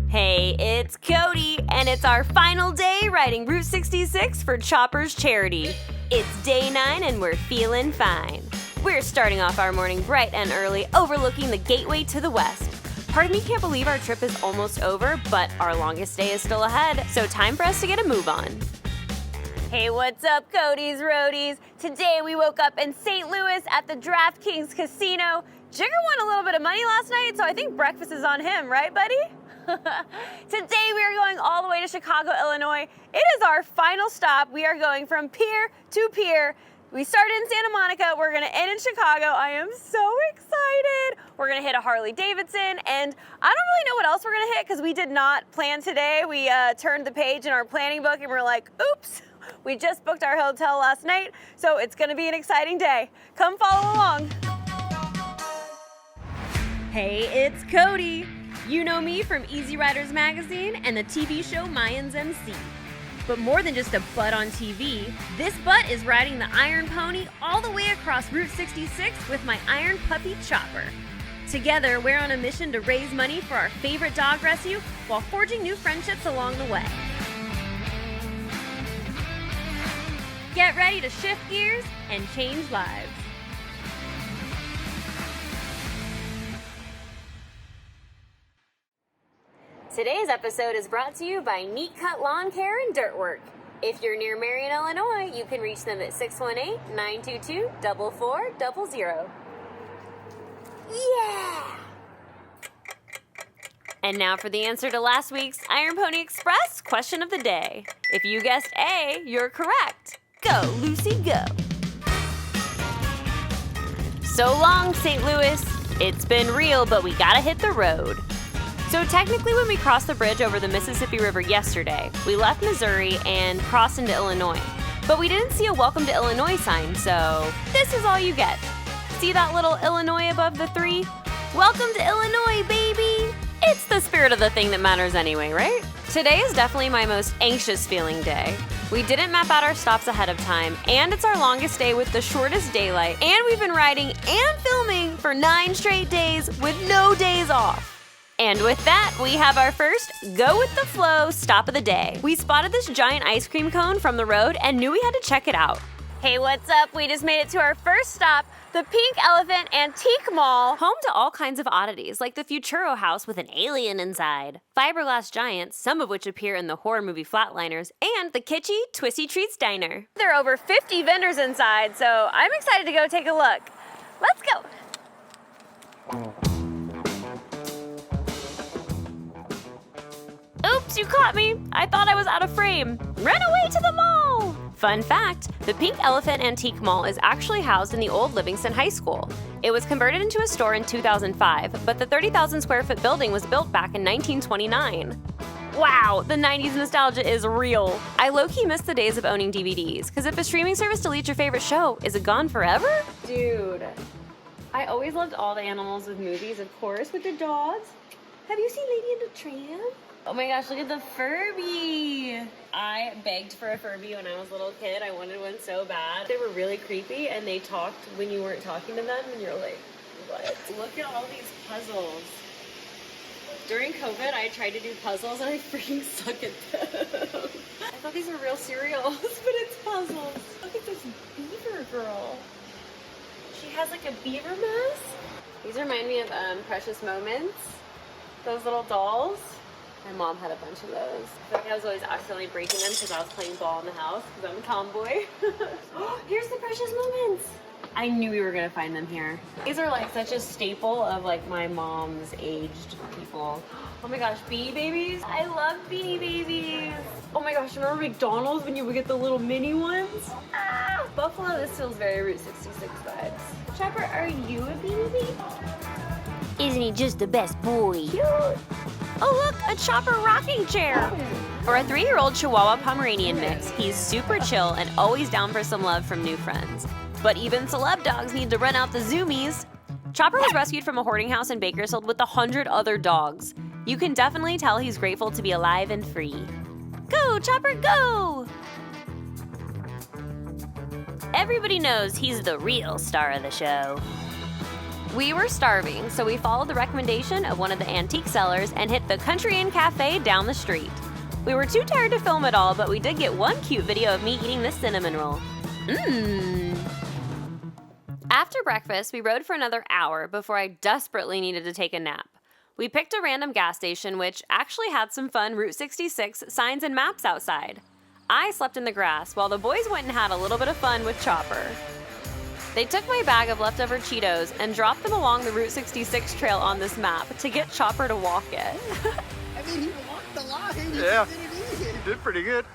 Hey, it's Cody, and it's our final day riding Route 66 for Chopper's charity. It's day 9 and we're feeling fine. We're starting off our morning bright and early, overlooking the gateway to the west. Part of me can't believe our trip is almost over, but our longest day is still ahead, so time for us to get a move on. Hey, what's up, Cody's Roadies? Today we woke up in St. Louis at the DraftKings Casino. Jigger won a little bit of money last night, so I think breakfast is on him, right, buddy? Today we are going all the way to Chicago, Illinois. It is our final stop. We are going from Pier to Pier. We started in Santa Monica. We're gonna end in Chicago. I am so excited. We're gonna hit a Harley Davidson, and I don't really know what else we're gonna hit because we did not plan today. We turned the page in our planning book and we're like, oops, we just booked our hotel last night, so it's gonna be an exciting day. Come follow along. Hey, it's Cody. You know me from Easy Riders Magazine and the TV show Mayans MC. But more than just a butt on TV, this butt is riding the Iron Pony all the way across Route 66 with my Iron Puppy Chopper. Together, we're on a mission to raise money for our favorite dog rescue while forging new friendships along the way. Get ready to shift gears and change lives. Today's episode is brought to you by Neat Cut Lawn Care and Dirt Work. If you're near Marion, Illinois, you can reach them at 618-922-4400. Yeah! And now for the answer to last week's Iron Pony Express question of the day. If you guessed A, you're correct. Go, Lucy, go. So long, St. Louis. It's been real, but we gotta hit the road. So technically when we crossed the bridge over the Mississippi River yesterday, we left Missouri and crossed into Illinois. But we didn't see a Welcome to Illinois sign, so this is all you get. See that little Illinois above the 3? Welcome to Illinois, baby! It's the spirit of the thing that matters anyway, right? Today is definitely my most anxious feeling day. We didn't map out our stops ahead of time, and it's our longest day with the shortest daylight, and we've been riding and filming for 9 straight days with no days off. And with that, we have our first go with the flow stop of the day. We spotted this giant ice cream cone from the road and knew we had to check it out. Hey, what's up? We just made it to our first stop, the Pink Elephant Antique Mall. Home to all kinds of oddities, like the Futuro house with an alien inside, fiberglass giants, some of which appear in the horror movie Flatliners, and the kitschy Twisty Treats Diner. There are over 50 vendors inside, so I'm excited to go take a look. Let's go. Oops, you caught me. I thought I was out of frame. Run away to the mall! Fun fact, the Pink Elephant Antique Mall is actually housed in the old Livingston High School. It was converted into a store in 2005, but the 30,000 square foot building was built back in 1929. Wow, the 90s nostalgia is real. I low-key miss the days of owning DVDs, because if a streaming service deletes your favorite show, is it gone forever? Dude, I always loved all the animals with movies, of course, with the dogs. Have you seen Lady and the Tramp? Oh my gosh, look at the Furby! I begged for a Furby when I was a little kid. I wanted one so bad. They were really creepy and they talked when you weren't talking to them and you're like, what? Look at all these puzzles. During COVID, I tried to do puzzles and I freaking suck at them. I thought these were real cereals, but it's puzzles. Look at this beaver girl. She has like a beaver mask. These remind me of Precious Moments. Those little dolls. My mom had a bunch of those. I feel like I was always accidentally breaking them because I was playing ball in the house because I'm a tomboy. Here's the Precious Moments. I knew we were gonna find them here. These are like such a staple of like my mom's aged people. Oh my gosh, Beanie Babies. I love Beanie Babies. Oh my gosh, remember McDonald's when you would get the little mini ones? Ah, Buffalo, this feels very Route 66 vibes. Chopper, are you a Beanie Baby? Isn't he just the best boy? Cute. Oh look, a Chopper rocking chair! For a 3-year-old Chihuahua Pomeranian mix, he's super chill and always down for some love from new friends. But even celeb dogs need to run out the zoomies. Chopper was rescued from a hoarding house in Bakersfield with 100 other dogs. You can definitely tell he's grateful to be alive and free. Go, Chopper, go! Everybody knows he's the real star of the show. We were starving, so we followed the recommendation of one of the antique sellers and hit the Country Inn Cafe down the street. We were too tired to film it all, but we did get one cute video of me eating this cinnamon roll. After breakfast, we rode for another hour before I desperately needed to take a nap. We picked a random gas station, which actually had some fun Route 66 signs and maps outside. I slept in the grass while the boys went and had a little bit of fun with Chopper. They took my bag of leftover Cheetos and dropped them along the Route 66 trail on this map to get Chopper to walk it. I mean, he walked the line. Yeah, he did pretty good.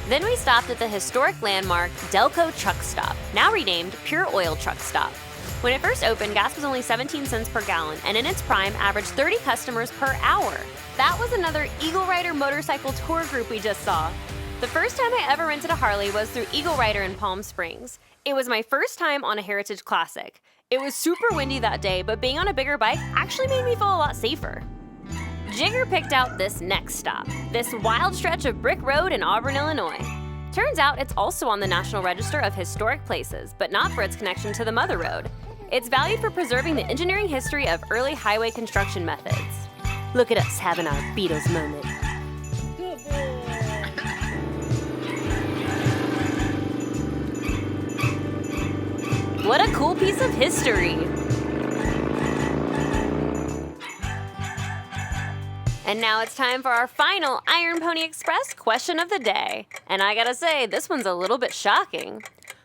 Then we stopped at the historic landmark Delco Truck Stop, now renamed Pure Oil Truck Stop. When it first opened, gas was only 17 cents per gallon, and in its prime, averaged 30 customers per hour. That was another Eagle Rider motorcycle tour group we just saw. The first time I ever rented a Harley was through Eagle Rider in Palm Springs. It was my first time on a Heritage Classic. It was super windy that day, but being on a bigger bike actually made me feel a lot safer. Jigger picked out this next stop, this wild stretch of brick road in Auburn, Illinois. Turns out it's also on the National Register of Historic Places, but not for its connection to the Mother Road. It's valued for preserving the engineering history of early highway construction methods. Look at us having our Beatles moment. What a cool piece of history! And now it's time for our final Iron Pony Express question of the day. And I gotta say, this one's a little bit shocking.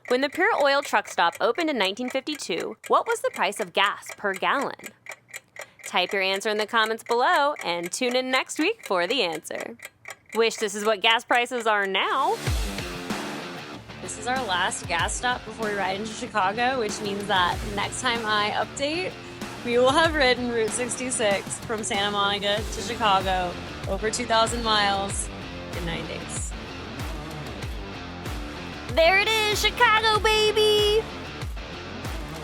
When the Pure Oil Truck Stop opened in 1952, what was the price of gas per gallon? Type your answer in the comments below and tune in next week for the answer. Wish this is what gas prices are now. This is our last gas stop before we ride into Chicago, which means that next time I update, we will have ridden Route 66 from Santa Monica to Chicago, over 2,000 miles in 9 days. There it is, Chicago, baby!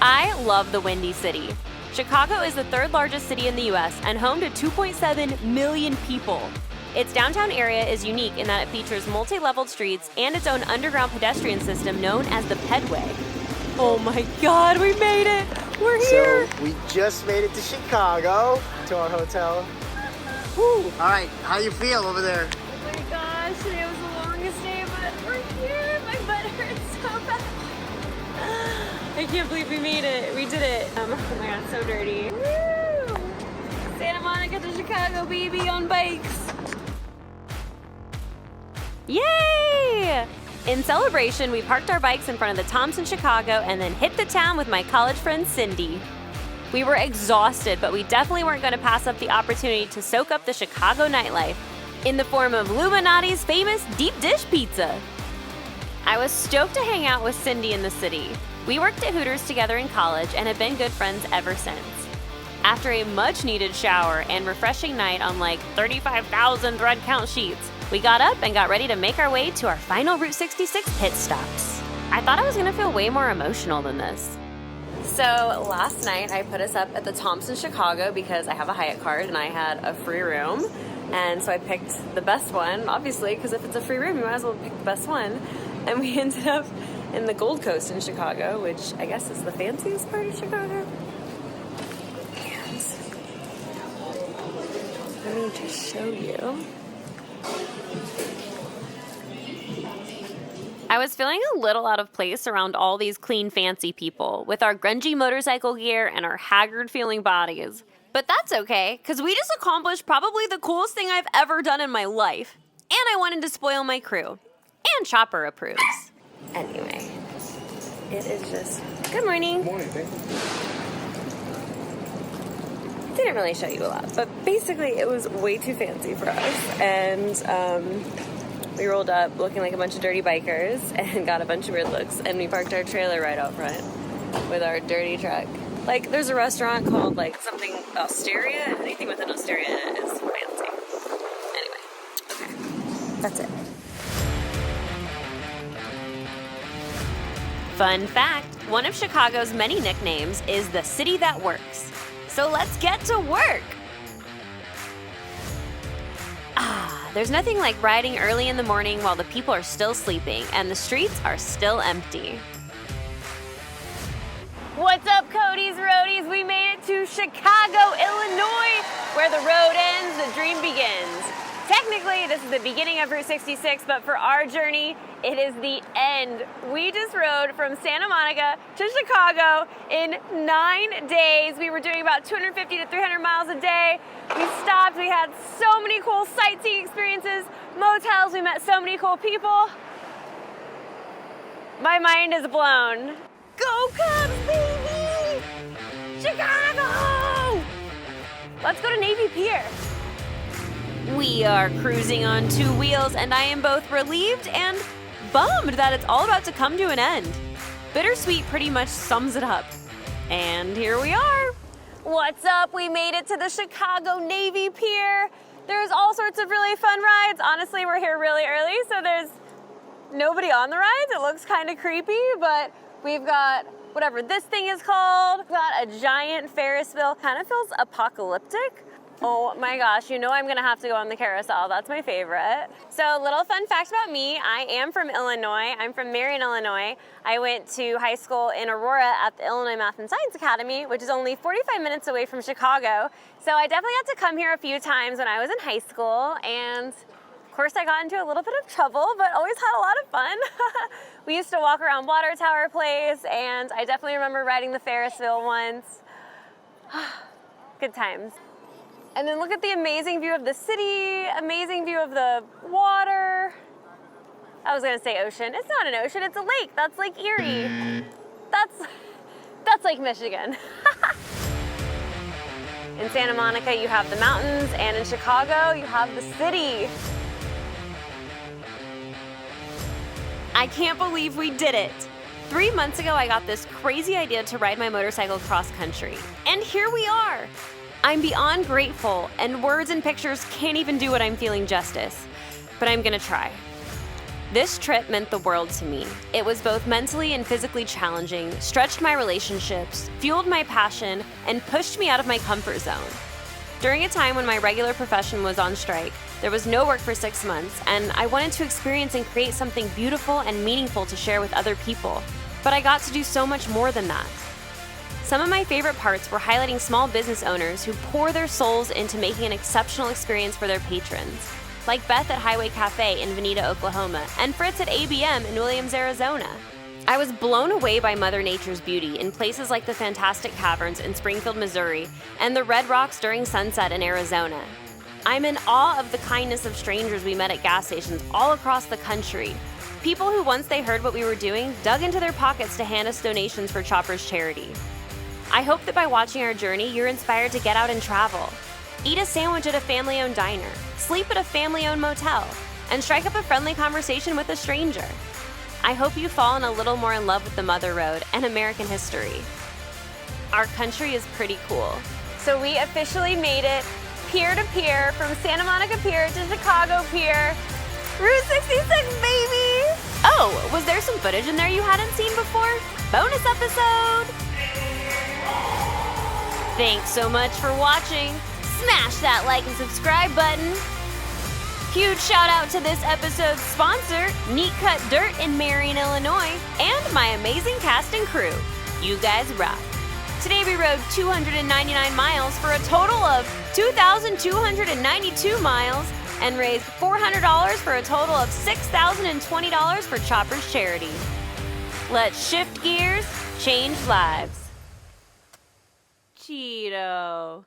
I love the Windy City. Chicago is the third largest city in the US and home to 2.7 million people. Its downtown area is unique in that it features multi-leveled streets and its own underground pedestrian system known as the Pedway. Oh my God, we made it! We're here! So we just made it to Chicago, to our hotel. Woo! All right, how you feel over there? Oh my gosh, today was the longest day, but we're here! My butt hurts so bad. I can't believe we made it. We did it. Oh my God, so dirty. Woo! Santa Monica to Chicago, baby, on bikes. Yay! In celebration, we parked our bikes in front of the Thompson, Chicago, and then hit the town with my college friend Cindy. We were exhausted, but we definitely weren't going to pass up the opportunity to soak up the Chicago nightlife in the form of Malnati's famous deep dish pizza. I was stoked to hang out with Cindy in the city. We worked at Hooters together in college and have been good friends ever since. After a much-needed shower and refreshing night on like 35,000 thread count sheets, we got up and got ready to make our way to our final Route 66 pit stops. I thought I was gonna feel way more emotional than this. So last night I put us up at the Thompson, Chicago because I have a Hyatt card and I had a free room. And so I picked the best one, obviously, because if it's a free room, you might as well pick the best one. And we ended up in the Gold Coast in Chicago, which I guess is the fanciest part of Chicago. And let me just show you. I was feeling a little out of place around all these clean, fancy people with our grungy motorcycle gear and our haggard-feeling bodies. But that's okay, because we just accomplished probably the coolest thing I've ever done in my life. And I wanted to spoil my crew. And Chopper approves. Anyway, it is just... Good morning. Good morning, thank you. Didn't really show you a lot, but basically it was way too fancy for us. And we rolled up looking like a bunch of dirty bikers and got a bunch of weird looks. And we parked our trailer right out front with our dirty truck. Like, there's a restaurant called, like, something Osteria, and anything with an Osteria in it is fancy. Anyway, okay, that's it. Fun fact, one of Chicago's many nicknames is the city that works. So let's get to work! There's nothing like riding early in the morning while the people are still sleeping and the streets are still empty. What's up, Cody's Roadies? We made it to Chicago, Illinois, where the road ends, the dream begins. Technically, this is the beginning of Route 66, but for our journey, it is the end. We just rode from Santa Monica to Chicago in 9 days. We were doing about 250 to 300 miles a day. We stopped, we had so many cool sightseeing experiences, motels, we met so many cool people. My mind is blown. Go Cubs, baby! Chicago! Let's go to Navy Pier. We are cruising on two wheels, and I am both relieved and bummed that it's all about to come to an end. Bittersweet pretty much sums it up. And here we are. What's up? We made it to the Chicago Navy Pier. There's all sorts of really fun rides. Honestly, we're here really early, so there's nobody on the rides. It looks kind of creepy, but we've got whatever this thing is called. We've got a giant Ferris wheel. Kind of feels apocalyptic. Oh my gosh, you know I'm gonna have to go on the carousel. That's my favorite. So, little fun fact about me, I am from Illinois. I'm from Marion, Illinois. I went to high school in Aurora at the Illinois Math and Science Academy, which is only 45 minutes away from Chicago. So I definitely got to come here a few times when I was in high school, and of course I got into a little bit of trouble, but always had a lot of fun. We used to walk around Water Tower Place, and I definitely remember riding the Ferris wheel once. Good times. And then look at the amazing view of the city, amazing view of the water. I was gonna say ocean. It's not an ocean, it's a lake. That's Lake Erie. That's Lake Michigan. In Santa Monica, you have the mountains, and in Chicago, you have the city. I can't believe we did it. 3 months ago, I got this crazy idea to ride my motorcycle cross country. And here we are. I'm beyond grateful, and words and pictures can't even do what I'm feeling justice. But I'm gonna try. This trip meant the world to me. It was both mentally and physically challenging, stretched my relationships, fueled my passion, and pushed me out of my comfort zone. During a time when my regular profession was on strike, there was no work for 6 months, and I wanted to experience and create something beautiful and meaningful to share with other people. But I got to do so much more than that. Some of my favorite parts were highlighting small business owners who pour their souls into making an exceptional experience for their patrons, like Beth at Highway Cafe in Veneta, Oklahoma, and Fritz at ABM in Williams, Arizona. I was blown away by Mother Nature's beauty in places like the Fantastic Caverns in Springfield, Missouri, and the Red Rocks during sunset in Arizona. I'm in awe of the kindness of strangers we met at gas stations all across the country. People who, once they heard what we were doing, dug into their pockets to hand us donations for Chopper's charity. I hope that by watching our journey, you're inspired to get out and travel. Eat a sandwich at a family-owned diner, sleep at a family-owned motel, and strike up a friendly conversation with a stranger. I hope you've fallen a little more in love with the Mother Road and American history. Our country is pretty cool. So we officially made it pier to pier, from Santa Monica Pier to Chicago Pier. Route 66, baby! Oh, was there some footage in there you hadn't seen before? Bonus episode! Thanks so much for watching. Smash that like and subscribe button. Huge shout out to this episode's sponsor, Neat Cut Dirt in Marion, Illinois, and my amazing cast and crew. You guys rock. Today we rode 299 miles for a total of 2,292 miles and raised $400 for a total of $6,020 for Chopper's charity. Let's shift gears, change lives. Cheeto.